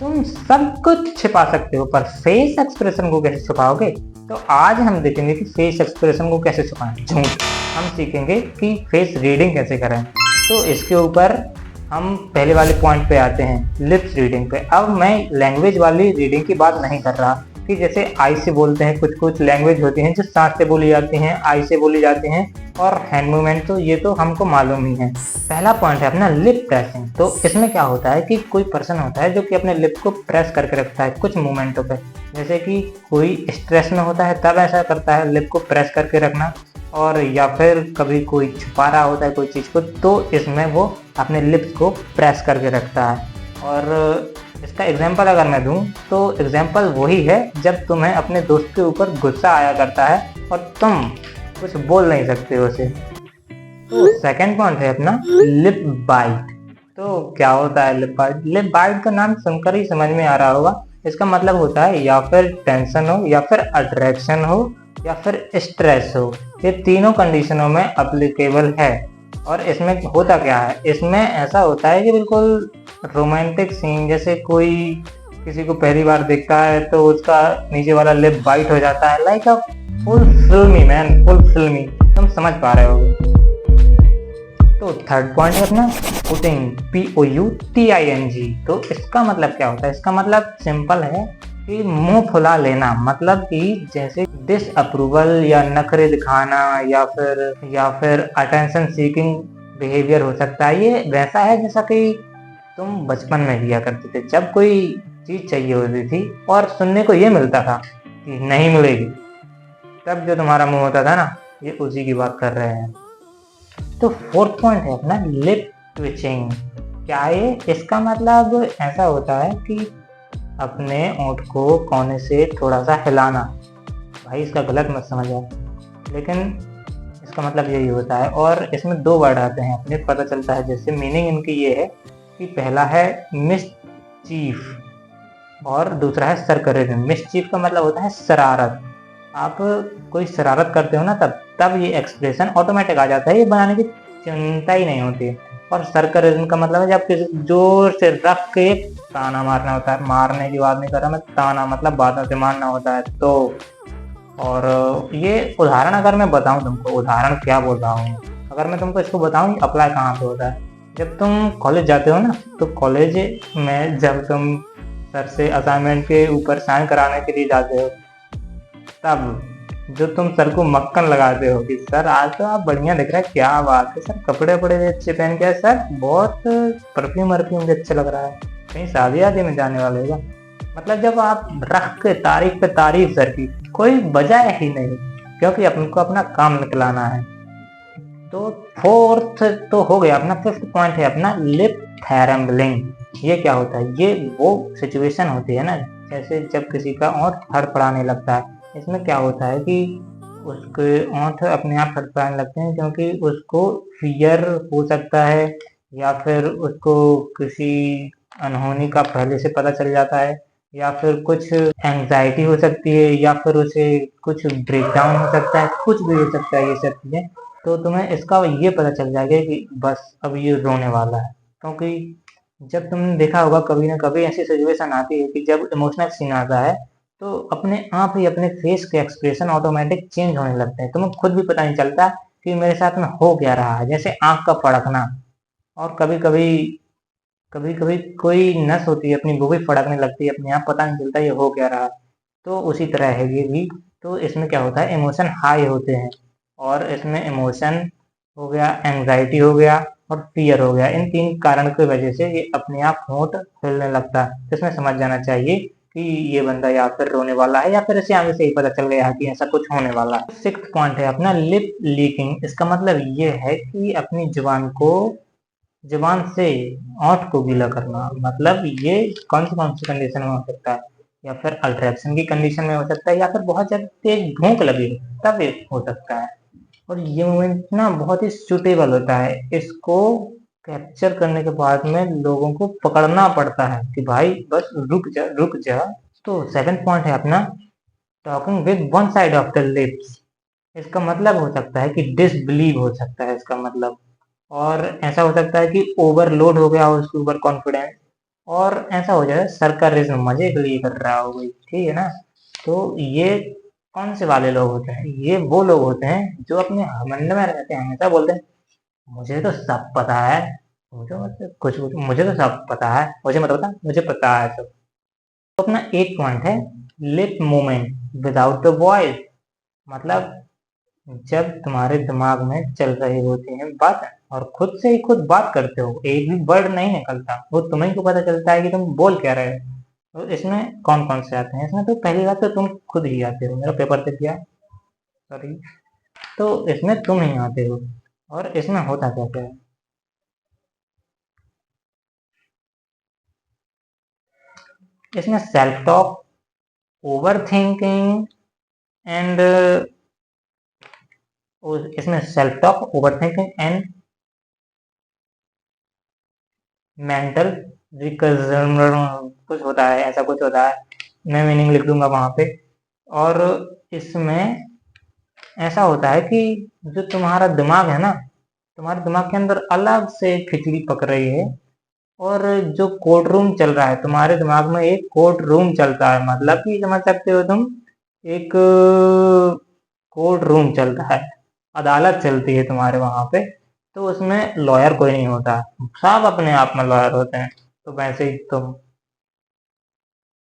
तुम सब कुछ छिपा सकते हो, पर फेस एक्सप्रेशन को कैसे छुपाओगे? तो आज हम देखेंगे कि फेस एक्सप्रेशन को कैसे छुपाएं। झूठ। हम सीखेंगे कि फेस रीडिंग कैसे करें। तो इसके ऊपर हम पहले वाले पॉइंट पे आते हैं, लिप्स रीडिंग पे। अब मैं लैंग्वेज वाली रीडिंग की बात नहीं कर रहा कि जैसे आई से बोलते हैं, कुछ कुछ लैंग्वेज होती हैं जो सांस से बोली जाती हैं, आई से बोली जाती हैं, और हैंड मूवमेंट, तो ये तो हमको मालूम ही है। पहला पॉइंट है अपना लिप प्रेसिंग। तो इसमें क्या होता है कि कोई पर्सन होता है जो कि अपने लिप को प्रेस करके रखता है कुछ मोमेंटों पे। जैसे कि कोई स्ट्रेस में होता है तब ऐसा करता है, लिप को प्रेस करके रखना, और या फिर कभी कोई छुपा रहा होता है कोई चीज़ को, तो इसमें वो अपने लिप्स को प्रेस करके रखता है। और इसका एग्जाम्पल अगर मैं दूं तो एग्जाम्पल वही है जब तुम्हें अपने दोस्त के ऊपर गुस्सा आया करता है और तुम कुछ बोल नहीं सकते हो उसे। तो सेकंड पॉइंट है अपना लिप बाइट। तो क्या होता है लिप बाइट? लिप बाइट का नाम सुनकर ही समझ में आ रहा होगा। इसका मतलब होता है या फिर टेंशन हो, या फिर अट्रैक्शन हो, या फिर स्ट्रेस हो। ये तीनों कंडीशनों में अप्लीकेबल है। और इसमें होता क्या है, इसमें ऐसा होता है कि बिल्कुल रोमांटिक सीन, जैसे कोई किसी को पहली बार देखता है तो उसका नीचे वाला लिप बाइट हो जाता है, लाइक अ फुल फिल्मी मैन, फुल फिल्मी। तुम समझ पा रहे हो? तो थर्ड पॉइंट है अपना पुटिंग, POUTING। तो इसका मतलब क्या होता है? इसका मतलब सिंपल है कि मुंह फुला लेना, मतलब कि जैसे डिस अप्रूवल या नखरे दिखाना, या फिर अटेंशन सीकिंग बिहेवियर हो सकता है। ये वैसा है जैसा कि तुम बचपन में किया करते थे जब कोई चीज चाहिए होती थी और सुनने को ये मिलता था कि नहीं मिलेगी, तब जो तुम्हारा मुंह होता था ना, ये उसी की बात कर रहे हैं। तो फोर्थ पॉइंट है अपना लिप ट्विचिंग। क्या ये? इसका मतलब ऐसा होता है कि अपने ओंठ को कोने से थोड़ा सा हिलाना। भाई इसका गलत मत समझो, लेकिन इसका मतलब यही होता है। और इसमें दो वर्ड आते हैं अपने, पता चलता है जैसे मीनिंग इनकी ये है कि पहला है मिसचीफ और दूसरा है सरकरेजम। मिसचीफ का मतलब होता है शरारत। आप कोई शरारत करते हो ना, तब ये एक्सप्रेशन ऑटोमेटिक आ जाता है, ये बनाने की चिंता ही नहीं होती है। और सरकरेजम का मतलब है जब किसी जोर से रख के ताना मारना होता है। मारने की बात नहीं कर रहा मैं, ताना मतलब बातों से मारना होता है। तो और ये उदाहरण अगर मैं बताऊं तुमको, उदाहरण क्या बोल रहा हूँ, अगर मैं तुमको इसको बताऊं अप्लाई कहाँ पे होता है। जब तुम कॉलेज जाते हो ना, तो कॉलेज में जब तुम सर से असाइनमेंट के ऊपर साइन कराने के लिए जाते हो, तब जो तुम सर को मक्खन लगाते हो कि सर आज तो आप बढ़िया दिख रहा है, क्या बात है सर, कपड़े बड़े अच्छे पहन के आए सर, बहुत परफ्यूम वर्फ्यूम भी अच्छा लग रहा है, कहीं शादी आदि में जाने वाले होगा। मतलब जब आप रख के तारीफ पे तारीफ सर की, कोई वजह ही नहीं, क्योंकि अपनको अपना काम निकलाना है। तो फोर्थ तो हो गया अपना। फिफ्थ पॉइंट है अपना लिप थैरम्बलिंग। ये क्या होता है? ये वो सिचुएशन होती है ना, जैसे जब किसी का ओंठ फड़फड़ाने लगता है। इसमें क्या होता है कि उसके ओंठ अपने आप फड़फड़ाने लगते हैं क्योंकि उसको फियर हो सकता है, या फिर उसको किसी अनहोनी का पहले से पता चल जाता है, या फिर कुछ एंजाइटी हो सकती है, या फिर उसे कुछ ब्रेकडाउन हो सकता है, कुछ भी हो सकता है ये सब चीज़ें। तो तुम्हें इसका ये पता चल जाएगा कि बस अब ये रोने वाला है। क्योंकि जब तुमने देखा होगा कभी ना कभी ऐसी सिचुएशन आती है कि जब इमोशनल सीन आता है, तो अपने आप ही अपने फेस के एक्सप्रेशन ऑटोमेटिक चेंज होने लगते हैं। तुम्हें खुद भी पता नहीं चलता कि मेरे साथ में हो क्या रहा है। जैसे आंख का फड़कना, और कभी कभी कोई नस होती है अपनी, वो भी फड़कने लगती है अपने आप, पता नहीं चलता ये हो क्या रहा है। तो उसी तरह है ये भी। तो इसमें क्या होता है, इमोशन हाई होते हैं, और इसमें इमोशन हो गया, एंजाइटी हो गया, और फियर हो गया। इन तीन कारण की वजह से ये अपने आप होंठ हिलने लगता है। तो इसमें समझ जाना चाहिए कि ये बंदा या फिर रोने वाला है, या फिर इसे आगे से ही पता चल गया है कि ऐसा कुछ होने वाला है। सिक्स्थ पॉइंट है अपना लिप लीकिंग। इसका मतलब ये है कि अपनी जुबान से ओंठ को गीला करना। मतलब ये कौन सी कंडीशन में हो सकता है? या फिर अल्ट्रेक्शन की कंडीशन में हो सकता है, या फिर बहुत ज्यादा तेज भूख लगी हो तब ये हो सकता है। और ये मोमेंट ना बहुत ही सुटेबल होता है। इसको कैप्चर करने के बाद में लोगों को पकड़ना पड़ता है कि भाई बस रुक जा रुक जा। तो सेकंड पॉइंट है अपना talking with one side of the lips. इसका मतलब हो सकता है कि डिसबिलीव हो सकता है इसका मतलब। और ऐसा हो सकता है कि ओवरलोड हो गया हो उसके ऊपर कॉन्फिडेंस, और ऐसा हो जाए सरकारिज्म मजे के लिए कर रहा हो भाई, ठीक है ना। तो ये कौन से वाले लोग होते हैं? ये वो लोग होते हैं जो अपने घमंड में रहते हैं, हमेशा बोलते हैं मुझे तो सब पता है, मुझे मतलब कुछ मुझे तो सब पता है, मुझे मत बता, मुझे पता है सब। तो अपना एक पॉइंट है, lip movement without the voice. मतलब जब तुम्हारे दिमाग में चल रही होती है बात और खुद से ही खुद बात करते हो, एक भी वर्ड नहीं निकलता, वो तुम्हें को पता चलता है कि तुम बोल क्या रहे हो। तो इसमें कौन कौन से आते हैं? इसमें तो पहली बात तो तुम खुद ही आते हो, मेरा पेपर से किया, सॉरी। तो इसमें तुम ही आते हो। और इसमें होता क्या क्या है? इसमें self talk, over thinking and इसमें self talk, over thinking and mental रिकजन कुछ होता है, ऐसा कुछ होता है, मैं मीनिंग लिख दूंगा वहां पे। और इसमें ऐसा होता है कि जो तुम्हारा दिमाग है ना, तुम्हारे दिमाग के अंदर अलग से खिचड़ी पक रही है। और जो कोर्ट रूम चल रहा है तुम्हारे दिमाग में, एक कोर्ट रूम चलता है, मतलब कि समझ सकते हो तुम, एक कोर्ट रूम चल रहा है, अदालत चलती है तुम्हारे वहां पे। तो उसमें लॉयर कोई नहीं होता, सब अपने आप में लॉयर होते हैं। तो वैसे ही तुम